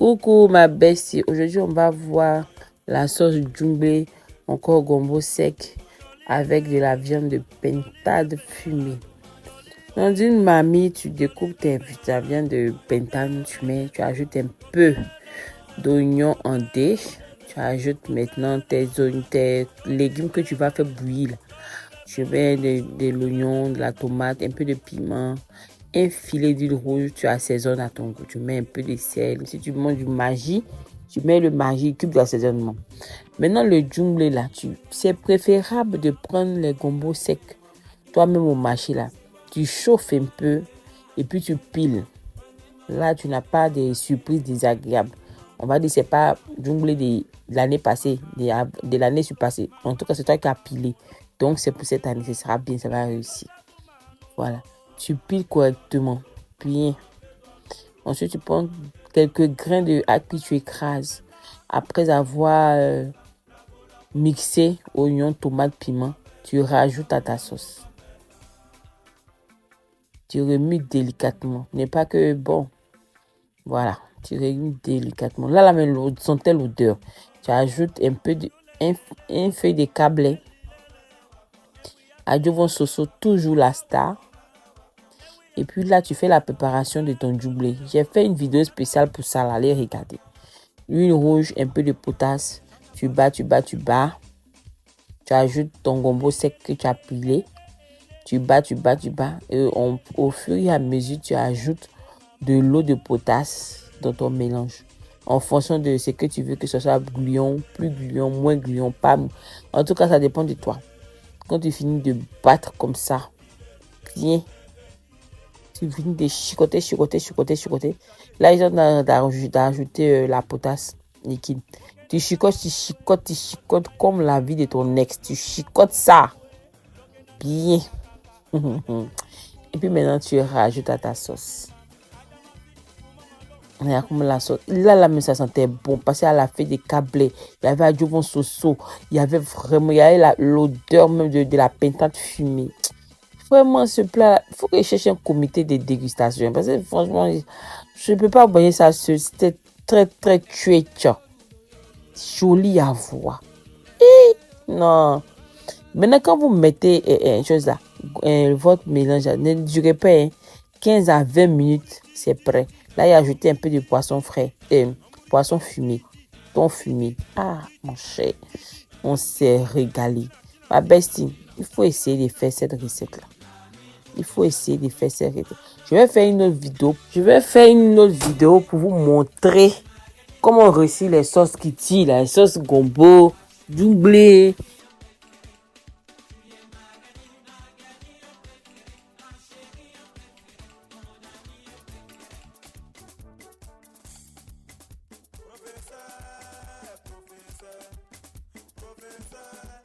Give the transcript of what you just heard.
Coucou ma bestie, aujourd'hui on va voir la sauce Djumblé, encore gombo sec avec de la viande de pintade fumée. Dans une marmite, tu découpes ta viande de pintade, tu ajoutes un peu d'oignon en dés, tu ajoutes maintenant tes légumes que tu vas faire bouillir. Tu mets de l'oignon, de la tomate, un peu de piment, un filet d'huile rouge, tu assaisonnes à ton goût. Tu mets un peu de sel. Si tu manges du maggi, tu mets le maggi, cube d'assaisonnement. Maintenant, le djumblé là, c'est préférable de prendre les gombos secs, toi-même au marché là. Tu chauffes un peu et puis tu piles. Là, tu n'as pas de surprises désagréables. On va dire que ce n'est pas djumblé de l'année passée, de l'année surpassée. En tout cas, c'est toi qui as pilé. Donc, c'est pour cette année, ce sera bien, ça va réussir. Voilà. Tu piles correctement. Bien. Ensuite, tu prends quelques grains de haki, tu écrases. Après avoir mixé oignon, tomate, piment, tu rajoutes à ta sauce. Tu remues délicatement. N'est pas que bon. Voilà. Tu remues délicatement. Là, sentait l'odeur. Tu ajoutes un peu un feuille de cablé. Adjuvant soso, toujours la star. Et puis là, tu fais la préparation de ton djumblé. J'ai fait une vidéo spéciale pour ça, allez regarder. Huile rouge, un peu de potasse. Tu bats. Tu ajoutes ton gombo sec que tu as pilé. Tu bats. Et au fur et à mesure, tu ajoutes de l'eau de potasse dans ton mélange. En fonction de ce que tu veux, que ce soit gluant, plus gluant, moins gluant, pas. En tout cas, ça dépend de toi. Quand tu finis de battre comme ça, bien. Tu finis de chicoter. Là, ils ont d'ajouter la potasse liquide. Tu chicotes comme la vie de ton ex. Tu chicotes ça. Bien. Et puis maintenant, tu rajoutes à ta sauce. Regarde comme la sauce. Là, mais ça sentait bon. Parce qu'elle a fait des câblés. Il y avait adjuvant soso. Il y avait l'odeur même de la pintade fumée. Vraiment, ce plat, il faut que je cherche un comité de dégustation. Parce que franchement, je ne peux pas oublier ça. C'était très, très tué. Joli à voir. Non. Maintenant, quand vous mettez une chose là, votre mélange, ne durez pas 15 à 20 minutes, c'est prêt. Là, il a ajouté un peu de poisson frais, poisson fumé, thon fumé. Ah, mon cher, on s'est régalé. Ma bestie, il faut essayer de faire cette recette-là. Je vais faire une autre vidéo pour vous montrer comment on réussit les sauces qui tirent, les sauces gombo, djumblé. Professeur.